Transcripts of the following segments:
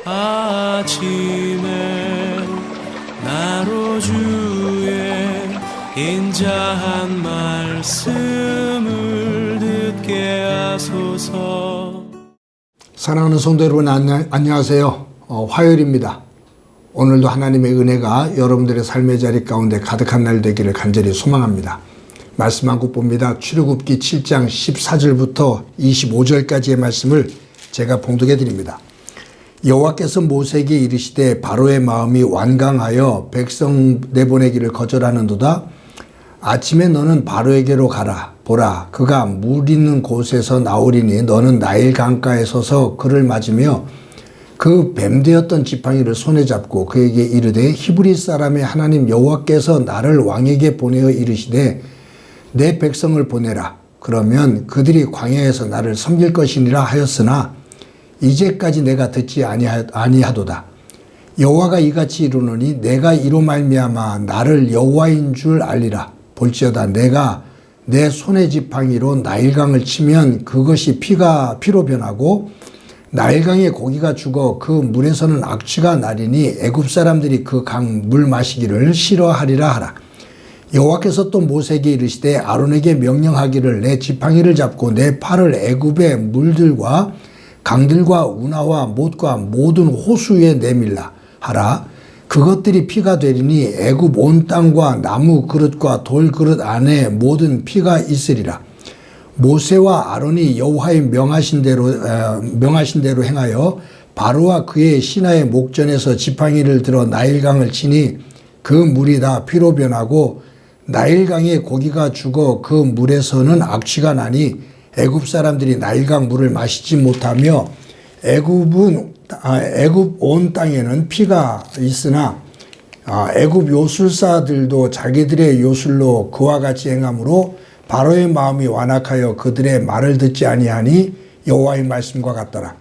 아침에 나로 주의 인자한 말씀을 듣게 하소서. 사랑하는 성도 여러분, 안녕하세요. 화요일입니다. 오늘도 하나님의 은혜가 여러분들의 삶의 자리 가운데 가득한 날 되기를 간절히 소망합니다. 말씀 한 국 봅니다. 출애굽기 7장 14절부터 25절까지의 말씀을 제가 봉독해 드립니다. 여호와께서 모세에게 이르시되 바로의 마음이 완강하여 백성 내보내기를 거절하는도다. 아침에 너는 바로에게로 가라. 보라, 그가 물 있는 곳에서 나오리니 너는 나일 강가에 서서 그를 맞으며 그 뱀되었던 지팡이를 손에 잡고 그에게 이르되 히브리 사람의 하나님 여호와께서 나를 왕에게 보내어 이르시되 내 백성을 보내라. 그러면 그들이 광야에서 나를 섬길 것이니라 하였으나 이제까지 내가 듣지 아니하도다. 여호와가 이같이 이르노니 내가 이로 말미암아 나를 여호와인 줄 알리라. 볼지어다 내가 내 손의 지팡이로 나일강을 치면 그것이 피로 변하고 나일강의 고기가 죽어 그 물에서는 악취가 나리니 애굽 사람들이 그 강 물 마시기를 싫어하리라 하라. 여호와께서 또 모세에게 이르시되 아론에게 명령하기를 내 지팡이를 잡고 내 팔을 애굽의 물들과 강들과 운하와 못과 모든 호수에 내밀라 하라. 그것들이 피가 되리니 애굽 온 땅과 나무 그릇과 돌 그릇 안에 모든 피가 있으리라. 모세와 아론이 여호와의 명하신 대로 행하여 바로와 그의 신하의 목전에서 지팡이를 들어 나일강을 치니 그 물이 다 피로 변하고 나일강의 고기가 죽어 그 물에서는 악취가 나니 애굽 사람들이 나일강 물을 마시지 못하며 애굽 온 땅에는 피가 있으나 애굽 요술사들도 자기들의 요술로 그와 같이 행함으로 바로의 마음이 완악하여 그들의 말을 듣지 아니하니 여호와의 말씀과 같더라.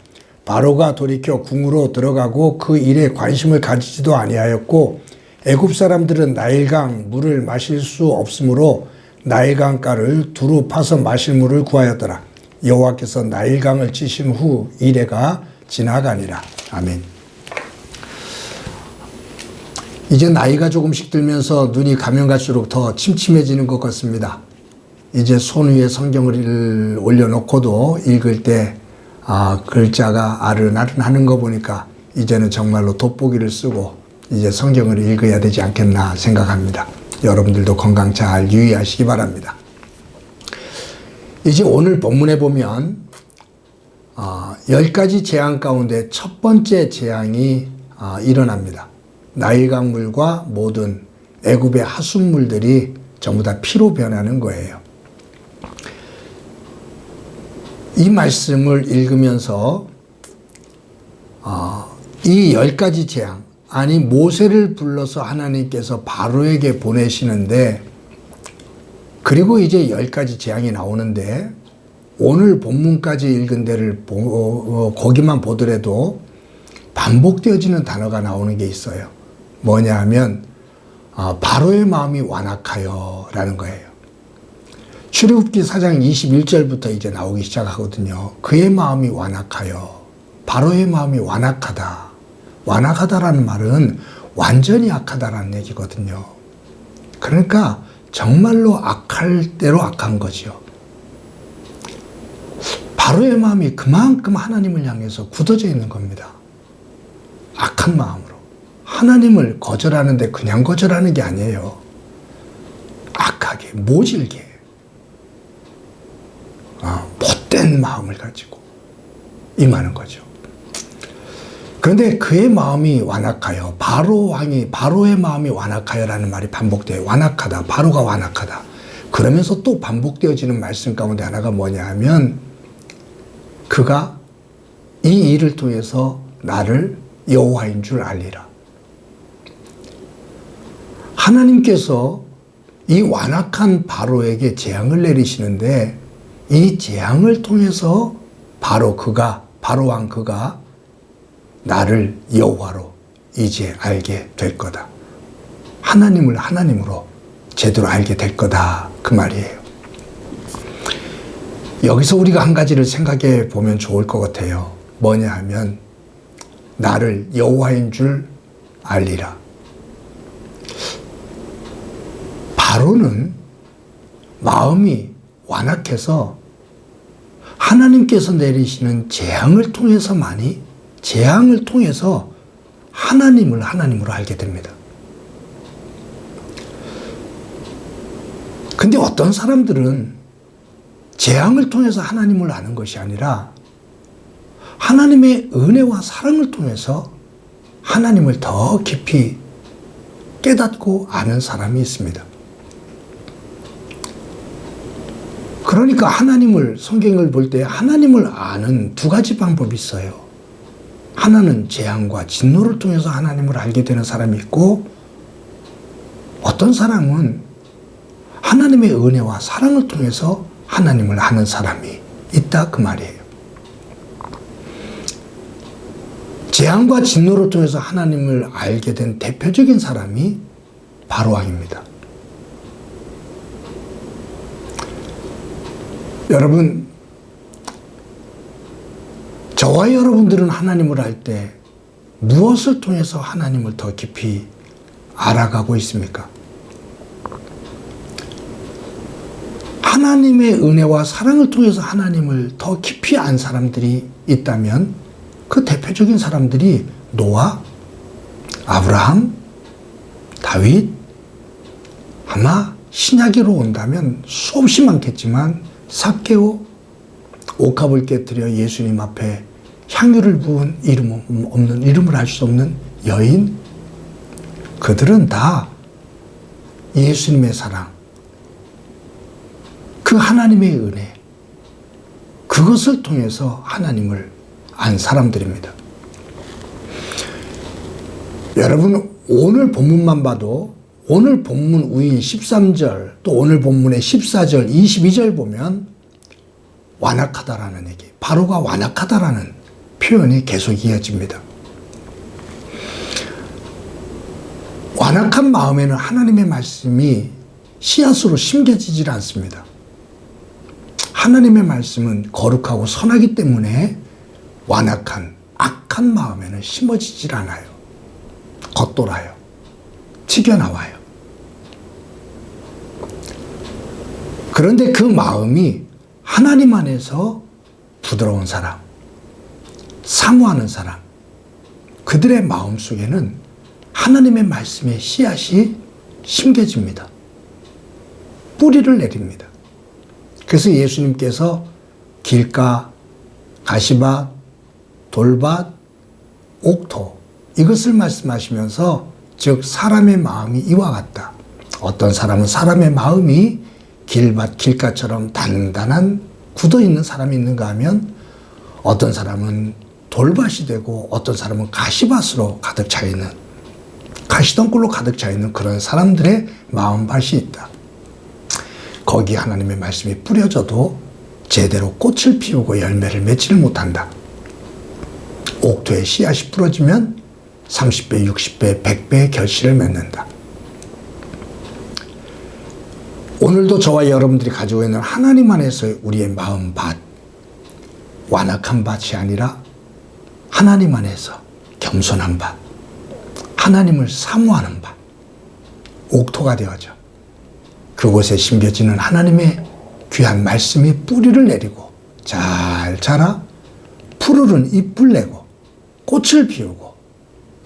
바로가 돌이켜 궁으로 들어가고 그 일에 관심을 가지지도 아니하였고 애굽 사람들은 나일강 물을 마실 수 없으므로 나일강가를 두루 파서 마실 물을 구하였더라. 여호와께서 나일강을 치신 후 이레가 지나가니라. 아멘. 이제 나이가 조금씩 들면서 눈이 가면 갈수록 더 침침해지는 것 같습니다. 이제 손 위에 성경을 올려놓고도 읽을 때 글자가 아른아른하는 거 보니까 이제는 정말로 돋보기를 쓰고 이제 성경을 읽어야 되지 않겠나 생각합니다. 여러분들도 건강 잘 유의하시기 바랍니다. 이제 오늘 본문에 보면 10가지 재앙 가운데 첫 번째 재앙이 일어납니다. 나일강 물과 모든 애굽의 하숫물들이 전부 다 피로 변하는 거예요. 이 말씀을 읽으면서 이 10가지 재앙, 아니 모세를 불러서 하나님께서 바로에게 보내시는데, 그리고 이제 10가지 재앙이 나오는데 오늘 본문까지 읽은 데를 거기만 보더라도 반복되어지는 단어가 나오는 게 있어요. 뭐냐 하면 바로의 마음이 완악하여 라는 거예요. 출애굽기 4장 21절부터 이제 나오기 시작하거든요. 그의 마음이 완악하여, 바로의 마음이 완악하다. 완악하다라는 말은 완전히 악하다라는 얘기거든요. 그러니까 정말로 악할 대로 악한 거죠. 바로의 마음이 그만큼 하나님을 향해서 굳어져 있는 겁니다. 악한 마음으로. 하나님을 거절하는데 그냥 거절하는 게 아니에요. 악하게, 모질게, 못된 마음을 가지고 임하는 거죠. 그런데 그의 마음이 완악하여, 바로의 마음이 완악하여라는 말이 반복돼요. 완악하다, 바로가 완악하다. 그러면서 또 반복되어지는 말씀 가운데 하나가 뭐냐 하면 그가 이 일을 통해서 나를 여호와인 줄 알리라. 하나님께서 이 완악한 바로에게 재앙을 내리시는데 이 재앙을 통해서 바로 왕 그가 나를 여호와로 이제 알게 될 거다. 하나님을 하나님으로 제대로 알게 될 거다. 그 말이에요. 여기서 우리가 한 가지를 생각해 보면 좋을 것 같아요. 뭐냐 하면 나를 여호와인 줄 알리라. 바로는 마음이 완악해서 하나님께서 내리시는 재앙을 통해서 하나님으로 알게 됩니다. 근데 어떤 사람들은 재앙을 통해서 하나님을 아는 것이 아니라 하나님의 은혜와 사랑을 통해서 하나님을 더 깊이 깨닫고 아는 사람이 있습니다. 그러니까 성경을 볼 때 하나님을 아는 두 가지 방법이 있어요. 하나는 재앙과 진노를 통해서 하나님을 알게 되는 사람이 있고, 어떤 사람은 하나님의 은혜와 사랑을 통해서 하나님을 아는 사람이 있다, 그 말이에요. 재앙과 진노를 통해서 하나님을 알게 된 대표적인 사람이 바로 왕입니다. 여러분, 저와 여러분들은 하나님을 알 때 무엇을 통해서 하나님을 더 깊이 알아가고 있습니까? 하나님의 은혜와 사랑을 통해서 하나님을 더 깊이 안 사람들이 있다면 그 대표적인 사람들이 노아, 아브라함, 다윗, 아마 신약으로 온다면 수없이 많겠지만 삭개오, 옥합을 깨뜨려 예수님 앞에 향유를 부은 이름을 알 수 없는 여인, 그들은 다 예수님의 사랑, 그 하나님의 은혜, 그것을 통해서 하나님을 안 사람들입니다. 여러분, 오늘 본문만 봐도 오늘 본문 우인 13절, 또 오늘 본문의 14절, 22절 보면 완악하다라는 얘기, 바로가 완악하다라는 표현이 계속 이어집니다. 완악한 마음에는 하나님의 말씀이 씨앗으로 심겨지질 않습니다. 하나님의 말씀은 거룩하고 선하기 때문에 완악한, 악한 마음에는 심어지질 않아요. 겉돌아요. 튀겨나와요. 그런데 그 마음이 하나님 안에서 부드러운 사람, 사모하는 사람, 그들의 마음 속에는 하나님의 말씀의 씨앗이 심겨집니다. 뿌리를 내립니다. 그래서 예수님께서 길가, 가시밭, 돌밭, 옥토, 이것을 말씀하시면서 즉 사람의 마음이 이와 같다. 어떤 사람은 사람의 마음이 길밭, 길가처럼 단단한 굳어있는 사람이 있는가 하면 어떤 사람은 돌밭이 되고 어떤 사람은 가시밭으로 가득 차있는, 가시덩굴로 가득 차있는 그런 사람들의 마음밭이 있다. 거기 하나님의 말씀이 뿌려져도 제대로 꽃을 피우고 열매를 맺지를 못한다. 옥토에 씨앗이 부러지면 30배, 60배, 100배의 결실을 맺는다. 오늘도 저와 여러분들이 가지고 있는 하나님 안에서 우리의 마음밭, 완악한 밭이 아니라 하나님 안에서 겸손한 밭, 하나님을 사모하는 밭, 옥토가 되어져 그곳에 심겨지는 하나님의 귀한 말씀이 뿌리를 내리고 잘 자라 푸르른 잎을 내고 꽃을 피우고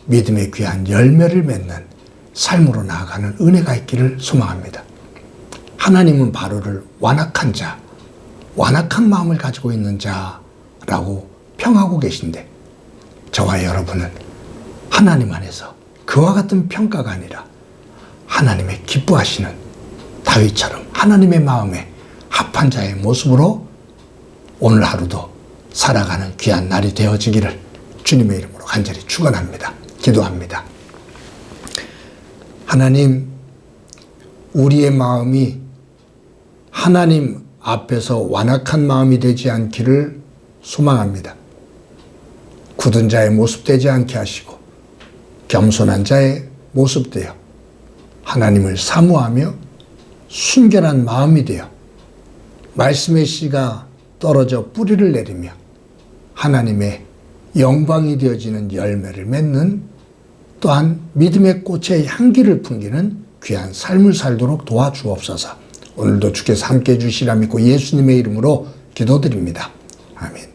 믿음의 귀한 열매를 맺는 삶으로 나아가는 은혜가 있기를 소망합니다. 하나님은 바로를 완악한 자, 완악한 마음을 가지고 있는 자라고 평하고 계신데 저와 여러분은 하나님 안에서 그와 같은 평가가 아니라 하나님의 기뻐하시는 다윗처럼 하나님의 마음에 합한 자의 모습으로 오늘 하루도 살아가는 귀한 날이 되어지기를 주님의 이름으로 간절히 축원합니다. 기도합니다. 하나님, 우리의 마음이 하나님 앞에서 완악한 마음이 되지 않기를 소망합니다. 굳은 자의 모습 되지 않게 하시고 겸손한 자의 모습 되어 하나님을 사모하며 순결한 마음이 되어 말씀의 씨가 떨어져 뿌리를 내리며 하나님의 영광이 되어지는 열매를 맺는, 또한 믿음의 꽃의 향기를 풍기는 귀한 삶을 살도록 도와주옵소서. 오늘도 주께서 함께해 주시라 믿고 예수님의 이름으로 기도드립니다. 아멘.